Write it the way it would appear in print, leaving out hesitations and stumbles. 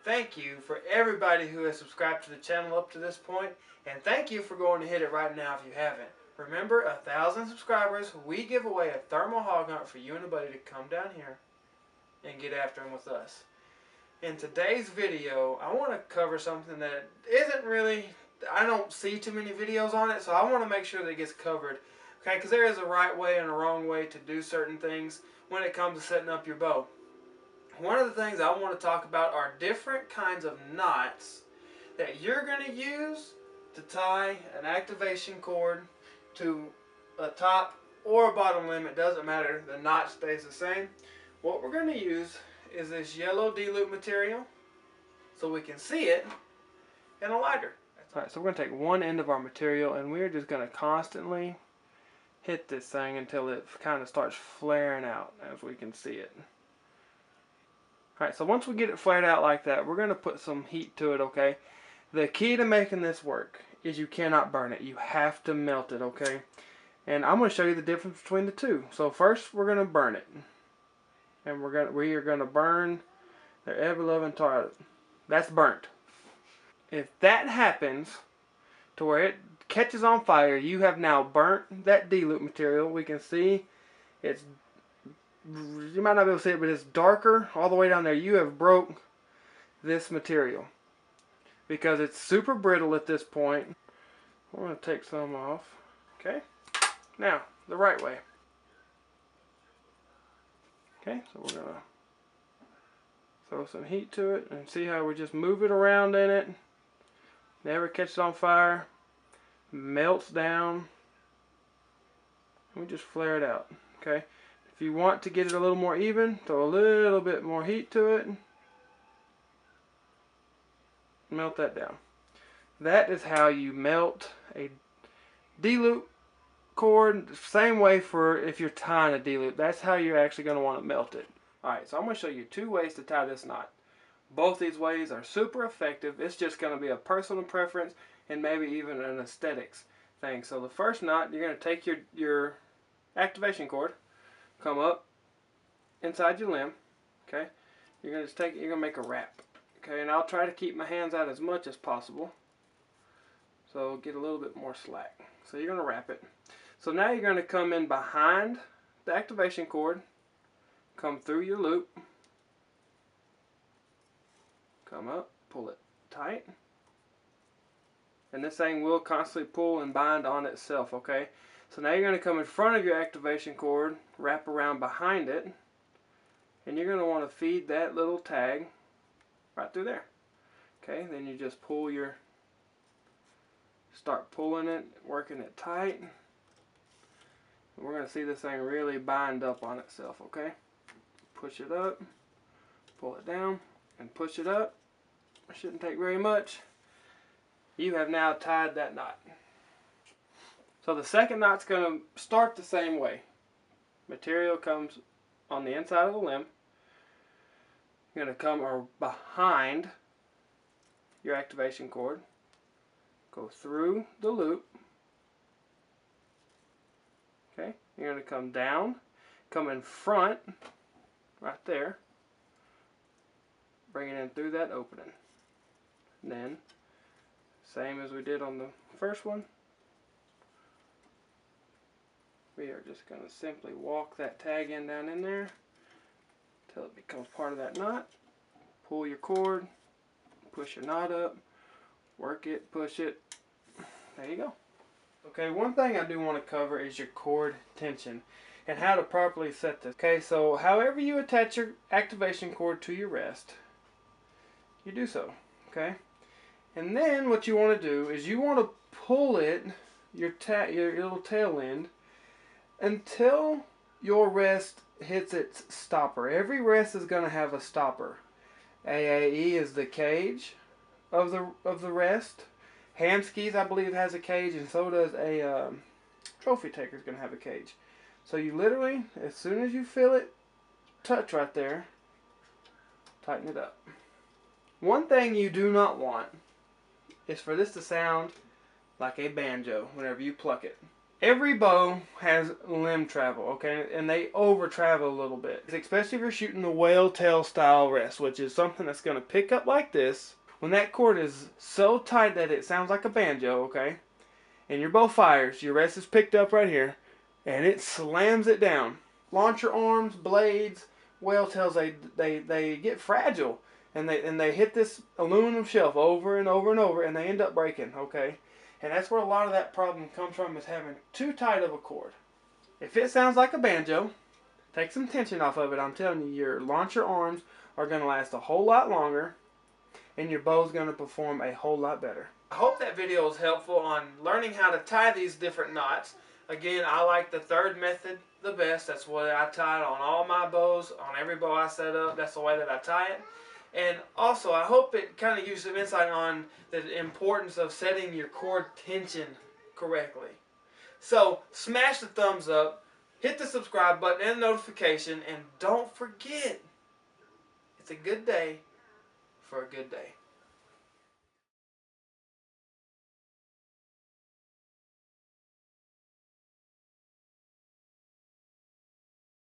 thank you for everybody who has subscribed to the channel up to this point, and thank you for going to hit it right now if you haven't. Remember, 1,000 subscribers, we give away a thermal hog hunt for you and a buddy to come down here and get after them with us. In today's video, I want to cover something that isn't really, I don't see too many videos on it, so I want to make sure that it gets covered. Okay, because there is a right way and a wrong way to do certain things when it comes to setting up your bow. One of the things I want to talk about are different kinds of knots that you're going to use to tie an activation cord to a top or a bottom limb. It doesn't matter, the knot stays the same. What we're going to use is this yellow D-loop material so we can see it, and a lighter. Alright, so we're going to take one end of our material and we're just going to constantly hit this thing until it kind of starts flaring out as we can see it. Alright, so once we get it flared out like that, we're going to put some heat to it, okay? The key to making this work is you cannot burn it. You have to melt it, okay? And I'm going to show you the difference between the two. So first we're going to burn it. And we are going to burn the ever-loving tar out of it. That's burnt. If that happens to where it catches on fire, you have now burnt that D-loop material. We can see it's, you might not be able to see it, but it's darker all the way down there. You have broke this material because it's super brittle at this point. We're going to take some off. Okay, now the right way. Okay, so we're going to throw some heat to it and see how we just move it around in it. Never catches on fire. Melts down. And we just flare it out. Okay, if you want to get it a little more even, throw a little bit more heat to it. Melt that down. That is how you melt a D-loop cord. Same way for if you're tying a D-loop. That's how you're actually going to want to melt it. Alright, so I'm going to show you two ways to tie this knot. Both these ways are super effective. It's just going to be a personal preference and maybe even an aesthetics thing. So the first knot, you're going to take your activation cord, come up inside your limb, okay? You're going to make a wrap, okay? And I'll try to keep my hands out as much as possible, so get a little bit more slack. So you're going to wrap it. So now you're going to come in behind the activation cord, come through your loop, come up, pull it tight, and this thing will constantly pull and bind on itself, okay? So now you're going to come in front of your activation cord, wrap around behind it, and you're going to want to feed that little tag right through there. Okay, then you just pull start pulling it, working it tight. We're going to see this thing really bind up on itself, okay? Push it up, pull it down, and push it up. It shouldn't take very much. You have now tied that knot. So the second knot's going to start the same way. Material comes on the inside of the limb. You're going to come behind your activation cord, go through the loop. Okay, you're going to come down, come in front, right there, bring it in through that opening. And then, same as we did on the first one, we are just going to simply walk that tag in down in there until it becomes part of that knot. Pull your cord, push your knot up, work it, push it. There you go. Okay, one thing I do want to cover is your cord tension and how to properly set this. Okay, so however you attach your activation cord to your rest, you do so. Okay, and then what you want to do is you want to pull it, your little tail end, until your rest hits its stopper. Every rest is going to have a stopper. AAE is the cage of the rest. Hamskis, I believe, has a cage, and so does a trophy taker is going to have a cage. So you literally, as soon as you feel it touch right there, tighten it up. One thing you do not want is for this to sound like a banjo whenever you pluck it. Every bow has limb travel, okay, and they over travel a little bit, especially if you're shooting the whale tail style rest, which is something that's going to pick up like this. When that cord is so tight that it sounds like a banjo, okay, and your bow fires, your rest is picked up right here, and it slams it down. Launcher arms, blades, whale tails, they get fragile, and they hit this aluminum shelf over and over and over, and they end up breaking, okay. And that's where a lot of that problem comes from, is having too tight of a cord. If it sounds like a banjo, take some tension off of it. I'm telling you, your launcher arms are going to last a whole lot longer, and your bow's going to perform a whole lot better. I hope that video was helpful on learning how to tie these different knots. Again, I like the third method the best. That's what I tie it on all my bows, on every bow I set up. That's the way that I tie it. And also, I hope it kind of gives some insight on the importance of setting your cord tension correctly. So, smash the thumbs up, hit the subscribe button and notification, and don't forget, it's a good day for a good day.